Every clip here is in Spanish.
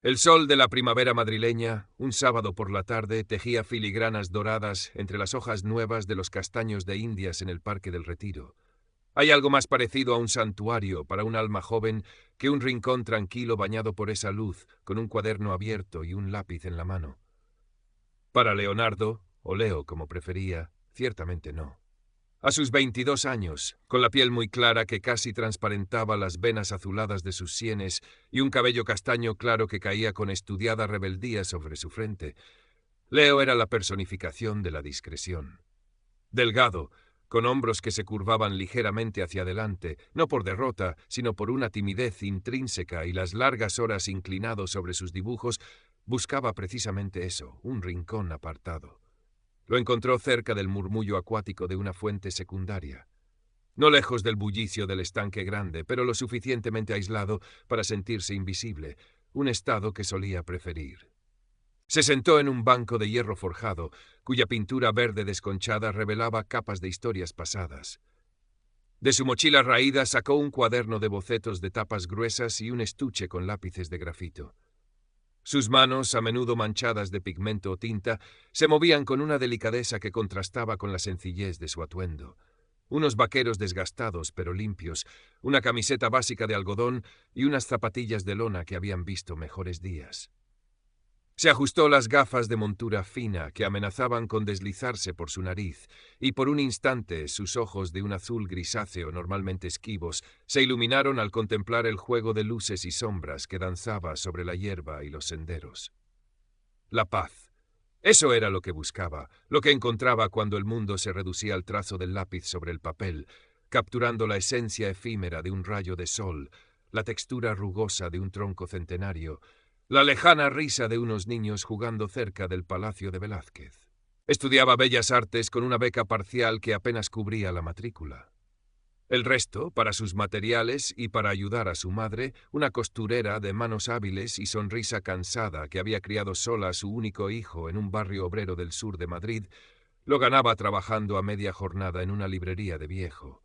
El sol de la primavera madrileña, un sábado por la tarde, tejía filigranas doradas entre las hojas nuevas de los castaños de Indias en el Parque del Retiro. Hay algo más parecido a un santuario para un alma joven que un rincón tranquilo bañado por esa luz, con un cuaderno abierto y un lápiz en la mano. Para Leonardo, o Leo como prefería, ciertamente no. A sus 22 años, con la piel muy clara que casi transparentaba las venas azuladas de sus sienes y un cabello castaño claro que caía con estudiada rebeldía sobre su frente, Leo era la personificación de la discreción. Delgado, con hombros que se curvaban ligeramente hacia adelante, no por derrota, sino por una timidez intrínseca y las largas horas inclinado sobre sus dibujos, buscaba precisamente eso, un rincón apartado. Lo encontró cerca del murmullo acuático de una fuente secundaria. No lejos del bullicio del estanque grande, pero lo suficientemente aislado para sentirse invisible, un estado que solía preferir. Se sentó en un banco de hierro forjado, cuya pintura verde desconchada revelaba capas de historias pasadas. De su mochila raída sacó un cuaderno de bocetos de tapas gruesas y un estuche con lápices de grafito. Sus manos, a menudo manchadas de pigmento o tinta, se movían con una delicadeza que contrastaba con la sencillez de su atuendo. Unos vaqueros desgastados pero limpios, una camiseta básica de algodón y unas zapatillas de lona que habían visto mejores días. Se ajustó las gafas de montura fina que amenazaban con deslizarse por su nariz, y por un instante sus ojos de un azul grisáceo normalmente esquivos se iluminaron al contemplar el juego de luces y sombras que danzaba sobre la hierba y los senderos. La paz. Eso era lo que buscaba, lo que encontraba cuando el mundo se reducía al trazo del lápiz sobre el papel, capturando la esencia efímera de un rayo de sol, la textura rugosa de un tronco centenario, la lejana risa de unos niños jugando cerca del Palacio de Velázquez. Estudiaba Bellas Artes con una beca parcial que apenas cubría la matrícula. El resto, para sus materiales y para ayudar a su madre, una costurera de manos hábiles y sonrisa cansada que había criado sola a su único hijo en un barrio obrero del sur de Madrid, lo ganaba trabajando a media jornada en una librería de viejo.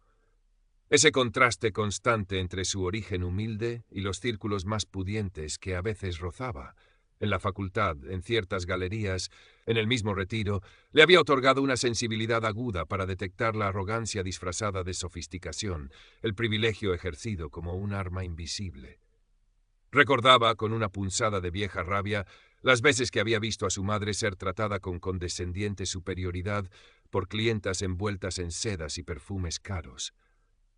Ese contraste constante entre su origen humilde y los círculos más pudientes que a veces rozaba, en la facultad, en ciertas galerías, en el mismo Retiro, le había otorgado una sensibilidad aguda para detectar la arrogancia disfrazada de sofisticación, el privilegio ejercido como un arma invisible. Recordaba, con una punzada de vieja rabia, las veces que había visto a su madre ser tratada con condescendiente superioridad por clientas envueltas en sedas y perfumes caros.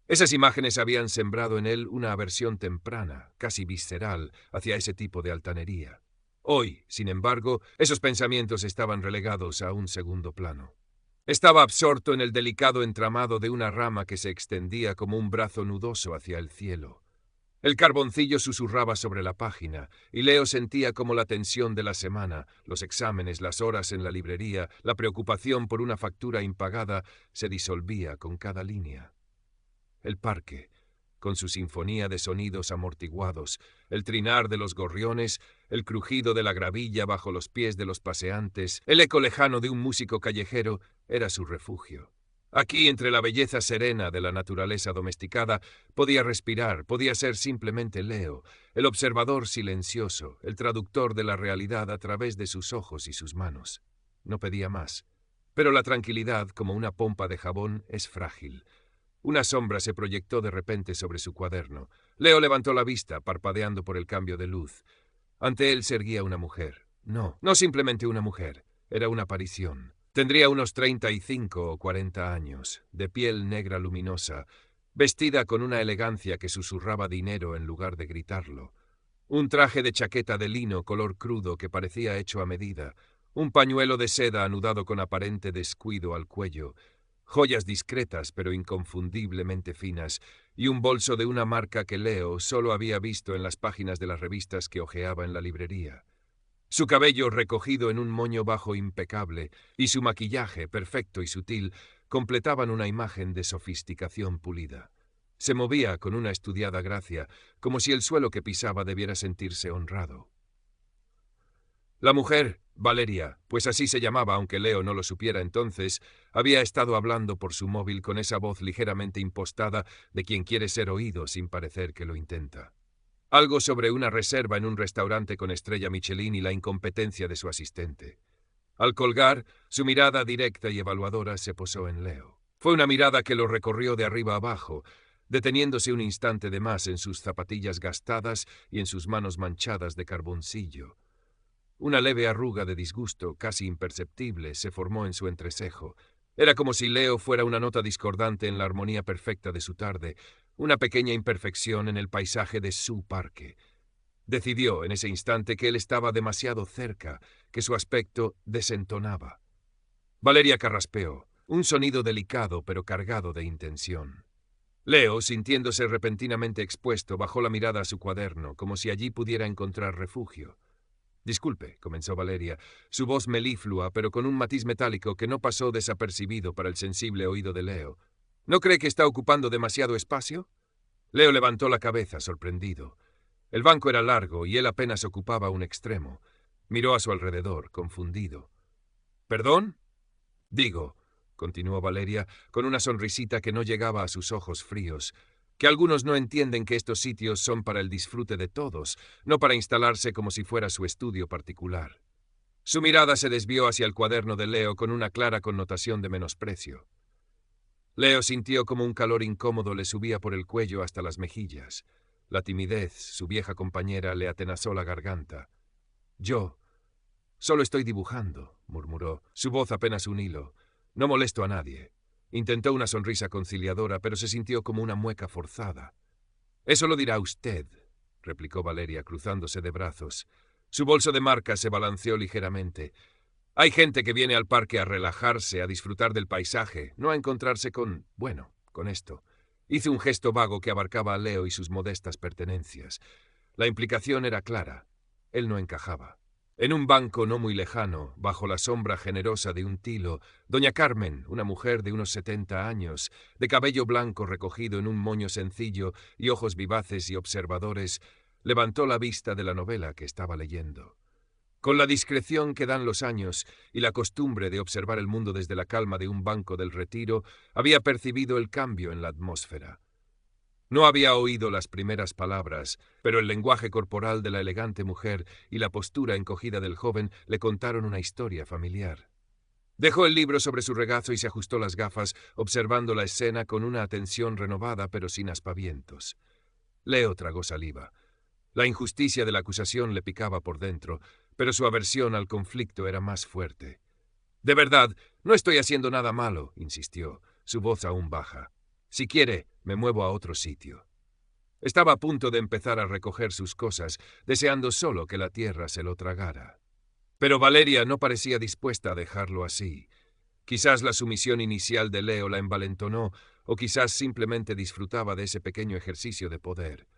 Esas imágenes habían sembrado en él una aversión temprana, casi visceral, hacia ese tipo de altanería. Hoy, sin embargo, esos pensamientos estaban relegados a un segundo plano. Estaba absorto en el delicado entramado de una rama que se extendía como un brazo nudoso hacia el cielo. El carboncillo susurraba sobre la página, y Leo sentía como la tensión de la semana, los exámenes, las horas en la librería, la preocupación por una factura impagada, se disolvía con cada línea. El parque, con su sinfonía de sonidos amortiguados, el trinar de los gorriones, el crujido de la gravilla bajo los pies de los paseantes, el eco lejano de un músico callejero, era su refugio. Aquí, entre la belleza serena de la naturaleza domesticada, podía respirar, podía ser simplemente Leo, el observador silencioso, el traductor de la realidad a través de sus ojos y sus manos. No pedía más. Pero la tranquilidad, como una pompa de jabón, es frágil. Una sombra se proyectó de repente sobre su cuaderno. Leo levantó la vista, parpadeando por el cambio de luz. Ante él se erguía una mujer. No, no simplemente una mujer. Era una aparición. Tendría unos 35 o 40 años, de piel negra luminosa, vestida con una elegancia que susurraba dinero en lugar de gritarlo. Un traje de chaqueta de lino color crudo que parecía hecho a medida, un pañuelo de seda anudado con aparente descuido al cuello, joyas discretas pero inconfundiblemente finas, y un bolso de una marca que Leo solo había visto en las páginas de las revistas que hojeaba en la librería. Su cabello recogido en un moño bajo impecable y su maquillaje, perfecto y sutil, completaban una imagen de sofisticación pulida. Se movía con una estudiada gracia, como si el suelo que pisaba debiera sentirse honrado. La mujer, Valeria, pues así se llamaba aunque Leo no lo supiera entonces, había estado hablando por su móvil con esa voz ligeramente impostada de quien quiere ser oído sin parecer que lo intenta. Algo sobre una reserva en un restaurante con estrella Michelin y la incompetencia de su asistente. Al colgar, su mirada directa y evaluadora se posó en Leo. Fue una mirada que lo recorrió de arriba abajo, deteniéndose un instante de más en sus zapatillas gastadas y en sus manos manchadas de carboncillo. Una leve arruga de disgusto, casi imperceptible, se formó en su entrecejo. Era como si Leo fuera una nota discordante en la armonía perfecta de su tarde, una pequeña imperfección en el paisaje de su parque. Decidió en ese instante que él estaba demasiado cerca, que su aspecto desentonaba. Valeria carraspeó, un sonido delicado pero cargado de intención. Leo, sintiéndose repentinamente expuesto, bajó la mirada a su cuaderno, como si allí pudiera encontrar refugio. «Disculpe», comenzó Valeria, su voz meliflua, pero con un matiz metálico que no pasó desapercibido para el sensible oído de Leo. «¿No cree que está ocupando demasiado espacio?» Leo levantó la cabeza, sorprendido. El banco era largo y él apenas ocupaba un extremo. Miró a su alrededor, confundido. «¿Perdón?» «Digo», continuó Valeria, con una sonrisita que no llegaba a sus ojos fríos, «que algunos no entienden que estos sitios son para el disfrute de todos, no para instalarse como si fuera su estudio particular». Su mirada se desvió hacia el cuaderno de Leo con una clara connotación de menosprecio. Leo sintió como un calor incómodo le subía por el cuello hasta las mejillas. La timidez, su vieja compañera, le atenazó la garganta. «Yo solo estoy dibujando», murmuró, su voz apenas un hilo. «No molesto a nadie». Intentó una sonrisa conciliadora, pero se sintió como una mueca forzada. «Eso lo dirá usted», replicó Valeria, cruzándose de brazos. Su bolso de marca se balanceó ligeramente. «Hay gente que viene al parque a relajarse, a disfrutar del paisaje, no a encontrarse con esto». Hizo un gesto vago que abarcaba a Leo y sus modestas pertenencias. La implicación era clara. Él no encajaba. En un banco no muy lejano, bajo la sombra generosa de un tilo, doña Carmen, una mujer de unos 70 años, de cabello blanco recogido en un moño sencillo y ojos vivaces y observadores, levantó la vista de la novela que estaba leyendo. Con la discreción que dan los años y la costumbre de observar el mundo desde la calma de un banco del Retiro, había percibido el cambio en la atmósfera. No había oído las primeras palabras, pero el lenguaje corporal de la elegante mujer y la postura encogida del joven le contaron una historia familiar. Dejó el libro sobre su regazo y se ajustó las gafas, observando la escena con una atención renovada pero sin aspavientos. Leo tragó saliva. La injusticia de la acusación le picaba por dentro, pero su aversión al conflicto era más fuerte. «De verdad, no estoy haciendo nada malo», insistió, su voz aún baja. «Si quiere, me muevo a otro sitio». Estaba a punto de empezar a recoger sus cosas, deseando solo que la tierra se lo tragara. Pero Valeria no parecía dispuesta a dejarlo así. Quizás la sumisión inicial de Leo la envalentonó, o quizás simplemente disfrutaba de ese pequeño ejercicio de poder.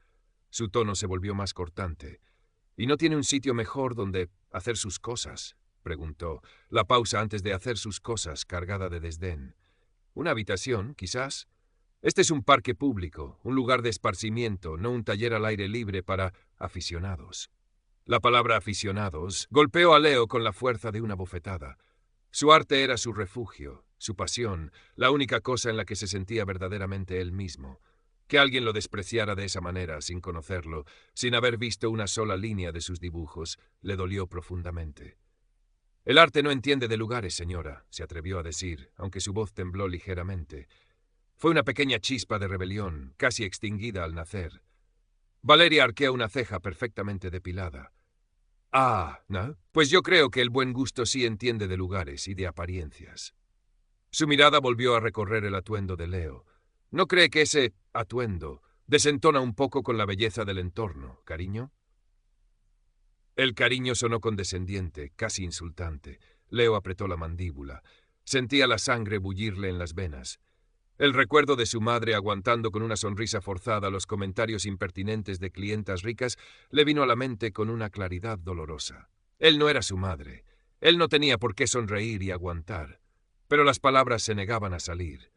Su tono se volvió más cortante. «¿Y no tiene un sitio mejor donde hacer sus cosas?», preguntó, la pausa antes de hacer sus cosas cargada de desdén. «¿Una habitación, quizás? Este es un parque público, un lugar de esparcimiento, no un taller al aire libre para aficionados». La palabra aficionados golpeó a Leo con la fuerza de una bofetada. Su arte era su refugio, su pasión, la única cosa en la que se sentía verdaderamente él mismo. Que alguien lo despreciara de esa manera, sin conocerlo, sin haber visto una sola línea de sus dibujos, le dolió profundamente. «El arte no entiende de lugares, señora», se atrevió a decir, aunque su voz tembló ligeramente. Fue una pequeña chispa de rebelión, casi extinguida al nacer. Valeria arqueó una ceja perfectamente depilada. «Ah, ¿no? Pues yo creo que el buen gusto sí entiende de lugares y de apariencias». Su mirada volvió a recorrer el atuendo de Leo. «¿No cree que ese atuendo desentona un poco con la belleza del entorno, cariño?» El cariño sonó condescendiente, casi insultante. Leo apretó la mandíbula. Sentía la sangre bullirle en las venas. El recuerdo de su madre aguantando con una sonrisa forzada los comentarios impertinentes de clientas ricas le vino a la mente con una claridad dolorosa. Él no era su madre. Él no tenía por qué sonreír y aguantar. Pero las palabras se negaban a salir.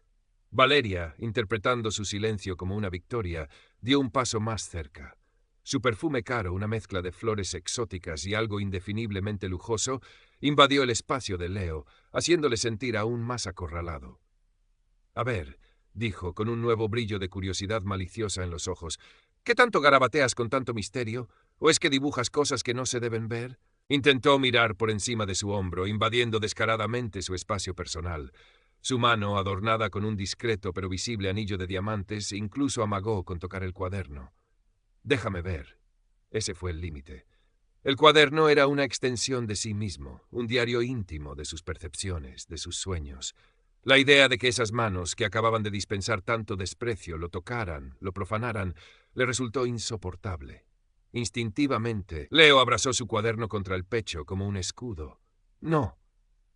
Valeria, interpretando su silencio como una victoria, dio un paso más cerca. Su perfume caro, una mezcla de flores exóticas y algo indefiniblemente lujoso, invadió el espacio de Leo, haciéndole sentir aún más acorralado. «A ver», dijo, con un nuevo brillo de curiosidad maliciosa en los ojos, ¿Qué tanto garabateas con tanto misterio? ¿O es que dibujas cosas que no se deben ver? Intentó mirar por encima de su hombro, invadiendo descaradamente su espacio personal. Su mano, adornada con un discreto pero visible anillo de diamantes, incluso amagó con tocar el cuaderno. Déjame ver. Ese fue el límite. El cuaderno era una extensión de sí mismo, un diario íntimo de sus percepciones, de sus sueños. La idea de que esas manos, que acababan de dispensar tanto desprecio, lo tocaran, lo profanaran, le resultó insoportable. Instintivamente, Leo abrazó su cuaderno contra el pecho como un escudo. No.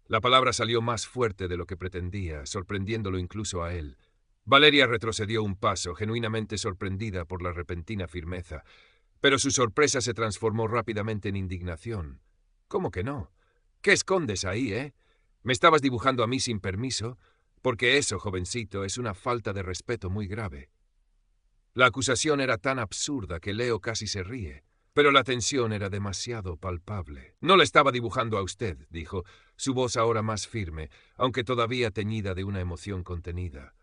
La palabra salió más fuerte de lo que pretendía, sorprendiéndolo incluso a él. Valeria retrocedió un paso, genuinamente sorprendida por la repentina firmeza, pero su sorpresa se transformó rápidamente en indignación. ¿Cómo que no? ¿Qué escondes ahí, eh? ¿Me estabas dibujando a mí sin permiso? Porque eso, jovencito, es una falta de respeto muy grave. La acusación era tan absurda que Leo casi se ríe, pero la tensión era demasiado palpable. No le estaba dibujando a usted, dijo, su voz ahora más firme, aunque todavía teñida de una emoción contenida.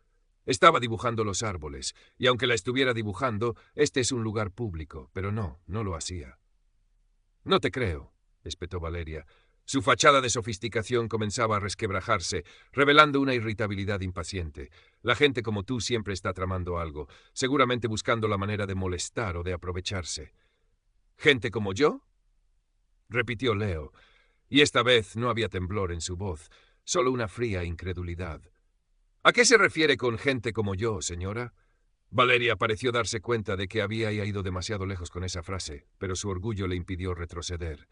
Estaba dibujando los árboles, y aunque la estuviera dibujando, este es un lugar público, pero no lo hacía. No te creo, espetó Valeria. Su fachada de sofisticación comenzaba a resquebrajarse, revelando una irritabilidad impaciente. La gente como tú siempre está tramando algo, seguramente buscando la manera de molestar o de aprovecharse. ¿Gente como yo? Repitió Leo, y esta vez no había temblor en su voz, solo una fría incredulidad. ¿A qué se refiere con gente como yo, señora? Valeria pareció darse cuenta de que había ido demasiado lejos con esa frase, pero su orgullo le impidió retroceder.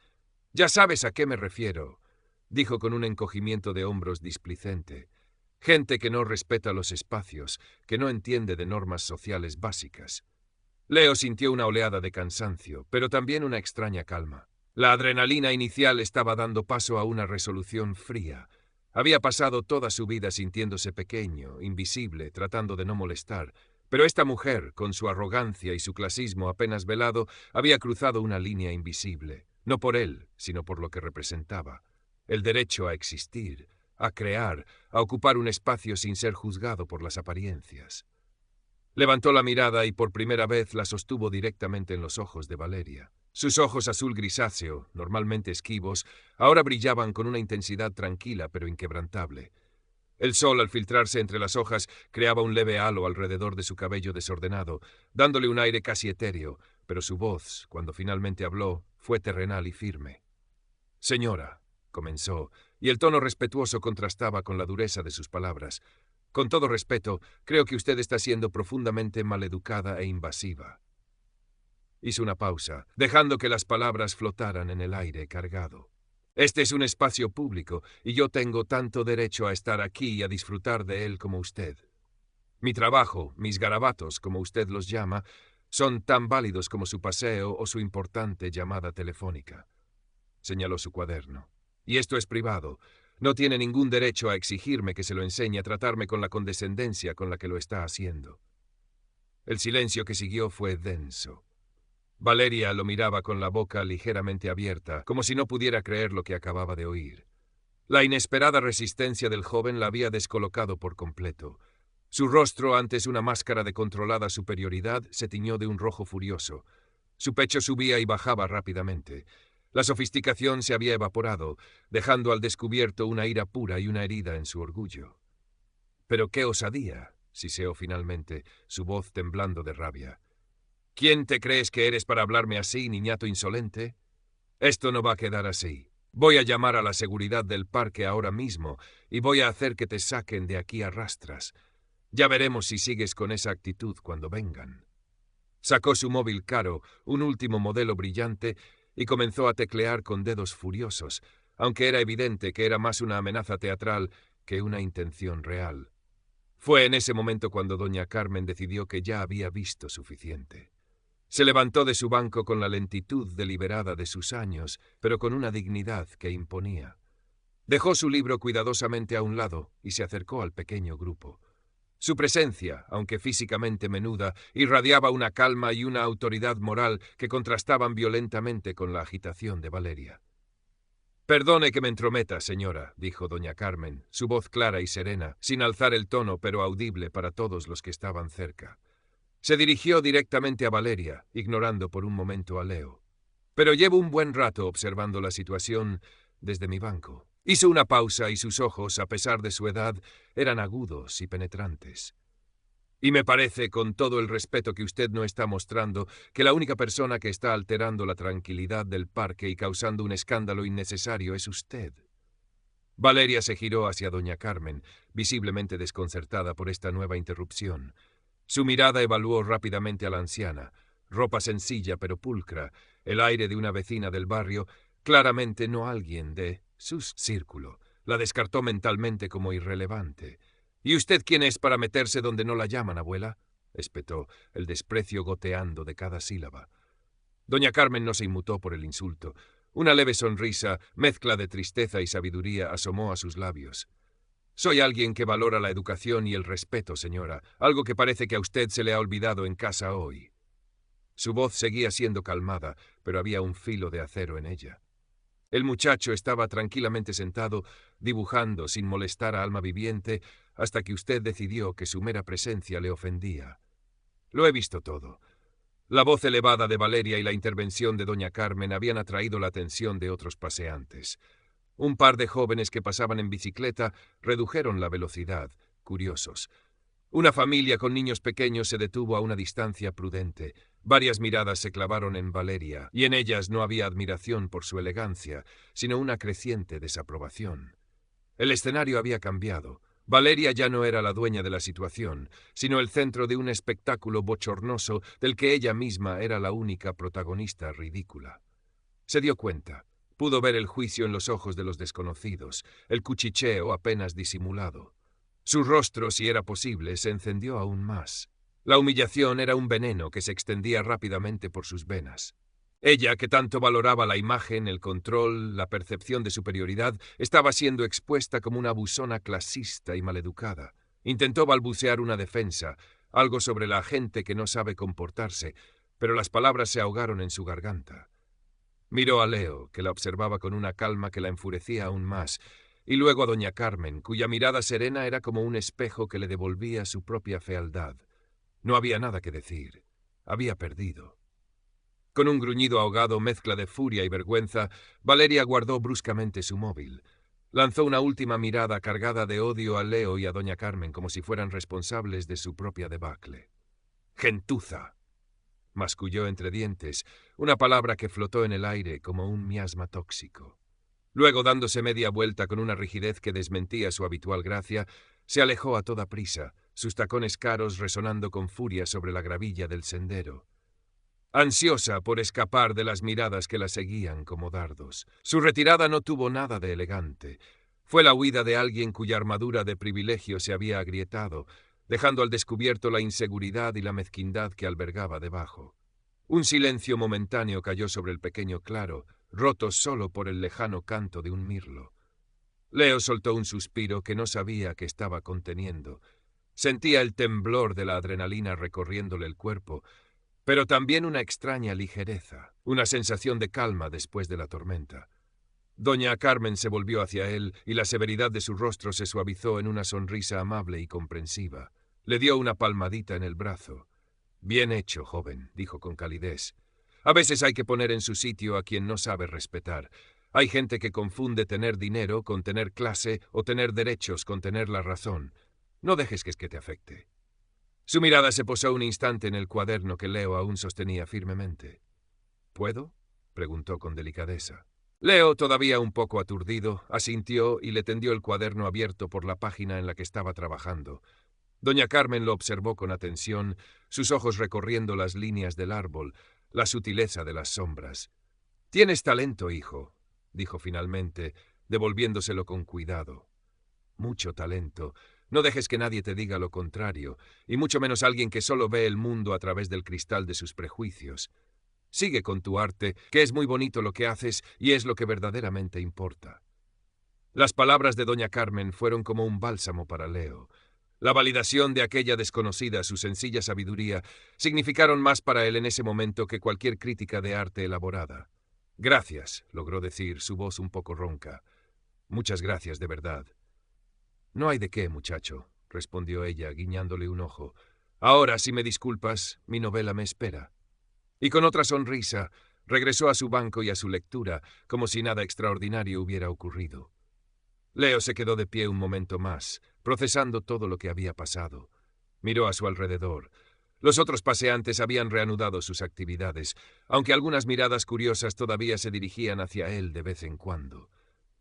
Ya sabes a qué me refiero, dijo con un encogimiento de hombros displicente. Gente que no respeta los espacios, que no entiende de normas sociales básicas. Leo sintió una oleada de cansancio, pero también una extraña calma. La adrenalina inicial estaba dando paso a una resolución fría. Había pasado toda su vida sintiéndose pequeño, invisible, tratando de no molestar, pero esta mujer, con su arrogancia y su clasismo apenas velado, había cruzado una línea invisible, no por él, sino por lo que representaba. El derecho a existir, a crear, a ocupar un espacio sin ser juzgado por las apariencias. Levantó la mirada y por primera vez la sostuvo directamente en los ojos de Valeria. Sus ojos azul grisáceo, normalmente esquivos, ahora brillaban con una intensidad tranquila pero inquebrantable. El sol, al filtrarse entre las hojas, creaba un leve halo alrededor de su cabello desordenado, dándole un aire casi etéreo, pero su voz, cuando finalmente habló, fue terrenal y firme. Señora, comenzó, y el tono respetuoso contrastaba con la dureza de sus palabras. Con todo respeto, creo que usted está siendo profundamente maleducada e invasiva. Hizo una pausa, dejando que las palabras flotaran en el aire cargado. Este es un espacio público, y yo tengo tanto derecho a estar aquí y a disfrutar de él como usted. Mi trabajo, mis garabatos, como usted los llama, son tan válidos como su paseo o su importante llamada telefónica. Señaló su cuaderno. Y esto es privado. No tiene ningún derecho a exigirme que se lo enseñe a tratarme con la condescendencia con la que lo está haciendo. El silencio que siguió fue denso. Valeria lo miraba con la boca ligeramente abierta, como si no pudiera creer lo que acababa de oír. La inesperada resistencia del joven la había descolocado por completo. Su rostro, antes una máscara de controlada superioridad, se tiñó de un rojo furioso. Su pecho subía y bajaba rápidamente. La sofisticación se había evaporado, dejando al descubierto una ira pura y una herida en su orgullo. «¡Pero qué osadía!», siseó finalmente, su voz temblando de rabia. «¿Quién te crees que eres para hablarme así, niñato insolente? Esto no va a quedar así. Voy a llamar a la seguridad del parque ahora mismo y voy a hacer que te saquen de aquí a rastras. Ya veremos si sigues con esa actitud cuando vengan». Sacó su móvil caro, un último modelo brillante, y comenzó a teclear con dedos furiosos, aunque era evidente que era más una amenaza teatral que una intención real. Fue en ese momento cuando doña Carmen decidió que ya había visto suficiente. Se levantó de su banco con la lentitud deliberada de sus años, pero con una dignidad que imponía. Dejó su libro cuidadosamente a un lado y se acercó al pequeño grupo. Su presencia, aunque físicamente menuda, irradiaba una calma y una autoridad moral que contrastaban violentamente con la agitación de Valeria. «Perdone que me entrometa, señora», dijo doña Carmen, su voz clara y serena, sin alzar el tono pero audible para todos los que estaban cerca. Se dirigió directamente a Valeria, ignorando por un momento a Leo. Pero llevo un buen rato observando la situación desde mi banco. Hizo una pausa y sus ojos, a pesar de su edad, eran agudos y penetrantes. Y me parece, con todo el respeto que usted no está mostrando, que la única persona que está alterando la tranquilidad del parque y causando un escándalo innecesario es usted. Valeria se giró hacia doña Carmen, visiblemente desconcertada por esta nueva interrupción. Su mirada evaluó rápidamente a la anciana. Ropa sencilla pero pulcra, el aire de una vecina del barrio, claramente no alguien de su círculo. La descartó mentalmente como irrelevante. ¿Y usted quién es para meterse donde no la llaman, abuela?, espetó, el desprecio goteando de cada sílaba. Doña Carmen no se inmutó por el insulto. Una leve sonrisa, mezcla de tristeza y sabiduría, asomó a sus labios. Soy alguien que valora la educación y el respeto, señora, algo que parece que a usted se le ha olvidado en casa hoy. Su voz seguía siendo calmada, pero había un filo de acero en ella. El muchacho estaba tranquilamente sentado, dibujando sin molestar a alma viviente, hasta que usted decidió que su mera presencia le ofendía. Lo he visto todo. La voz elevada de Valeria y la intervención de doña Carmen habían atraído la atención de otros paseantes. Un par de jóvenes que pasaban en bicicleta redujeron la velocidad, curiosos. Una familia con niños pequeños se detuvo a una distancia prudente. Varias miradas se clavaron en Valeria, y en ellas no había admiración por su elegancia, sino una creciente desaprobación. El escenario había cambiado. Valeria ya no era la dueña de la situación, sino el centro de un espectáculo bochornoso del que ella misma era la única protagonista ridícula. Se dio cuenta. Pudo ver el juicio en los ojos de los desconocidos, el cuchicheo apenas disimulado. Su rostro, si era posible, se encendió aún más. La humillación era un veneno que se extendía rápidamente por sus venas. Ella, que tanto valoraba la imagen, el control, la percepción de superioridad, estaba siendo expuesta como una abusona clasista y maleducada. Intentó balbucear una defensa, algo sobre la gente que no sabe comportarse, pero las palabras se ahogaron en su garganta. Miró a Leo, que la observaba con una calma que la enfurecía aún más, y luego a doña Carmen, cuya mirada serena era como un espejo que le devolvía su propia fealdad. No había nada que decir. Había perdido. Con un gruñido ahogado, mezcla de furia y vergüenza, Valeria guardó bruscamente su móvil. Lanzó una última mirada cargada de odio a Leo y a doña Carmen como si fueran responsables de su propia debacle. «Gentuza», masculló entre dientes, una palabra que flotó en el aire como un miasma tóxico. Luego, dándose media vuelta con una rigidez que desmentía su habitual gracia, se alejó a toda prisa, sus tacones caros resonando con furia sobre la gravilla del sendero. Ansiosa por escapar de las miradas que la seguían como dardos. Su retirada no tuvo nada de elegante. Fue la huida de alguien cuya armadura de privilegio se había agrietado, dejando al descubierto la inseguridad y la mezquindad que albergaba debajo. Un silencio momentáneo cayó sobre el pequeño claro, roto solo por el lejano canto de un mirlo. Leo soltó un suspiro que no sabía que estaba conteniendo. Sentía el temblor de la adrenalina recorriéndole el cuerpo, pero también una extraña ligereza, una sensación de calma después de la tormenta. Doña Carmen se volvió hacia él y la severidad de su rostro se suavizó en una sonrisa amable y comprensiva. Le dio una palmadita en el brazo. «Bien hecho, joven», dijo con calidez. «A veces hay que poner en su sitio a quien no sabe respetar. Hay gente que confunde tener dinero con tener clase o tener derechos con tener la razón. No dejes que te afecte». Su mirada se posó un instante en el cuaderno que Leo aún sostenía firmemente. «¿Puedo?», preguntó con delicadeza. Leo, todavía un poco aturdido, asintió y le tendió el cuaderno abierto por la página en la que estaba trabajando. Doña Carmen lo observó con atención, sus ojos recorriendo las líneas del árbol, la sutileza de las sombras. «Tienes talento, hijo», dijo finalmente, devolviéndoselo con cuidado. «Mucho talento. No dejes que nadie te diga lo contrario, y mucho menos alguien que solo ve el mundo a través del cristal de sus prejuicios. Sigue con tu arte, que es muy bonito lo que haces y es lo que verdaderamente importa». Las palabras de doña Carmen fueron como un bálsamo para Leo. La validación de aquella desconocida, su sencilla sabiduría, significaron más para él en ese momento que cualquier crítica de arte elaborada. «Gracias», logró decir, su voz un poco ronca. «Muchas gracias, de verdad». «No hay de qué, muchacho», respondió ella, guiñándole un ojo. Ahora, si me disculpas, mi novela me espera. Y con otra sonrisa, regresó a su banco y a su lectura, como si nada extraordinario hubiera ocurrido. Leo se quedó de pie un momento más, procesando todo lo que había pasado. Miró a su alrededor. Los otros paseantes habían reanudado sus actividades, aunque algunas miradas curiosas todavía se dirigían hacia él de vez en cuando.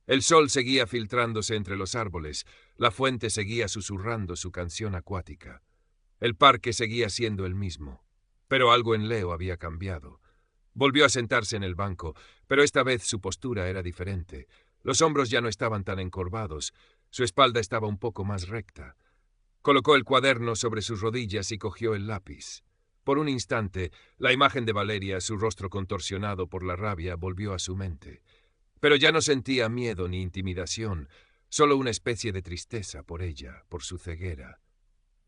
El sol seguía filtrándose entre los árboles, la fuente seguía susurrando su canción acuática. El parque seguía siendo el mismo, pero algo en Leo había cambiado. Volvió a sentarse en el banco, pero esta vez su postura era diferente. Los hombros ya no estaban tan encorvados, su espalda estaba un poco más recta. Colocó el cuaderno sobre sus rodillas y cogió el lápiz. Por un instante, la imagen de Valeria, su rostro contorsionado por la rabia, volvió a su mente. Pero ya no sentía miedo ni intimidación, solo una especie de tristeza por ella, por su ceguera.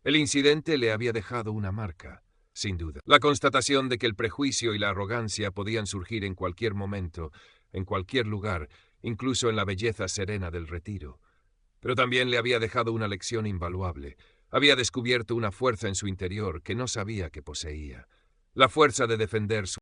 El incidente le había dejado una marca, sin duda. La constatación de que el prejuicio y la arrogancia podían surgir en cualquier momento, en cualquier lugar, incluso en la belleza serena del retiro. Pero también le había dejado una lección invaluable. Había descubierto una fuerza en su interior que no sabía que poseía. La fuerza de defender su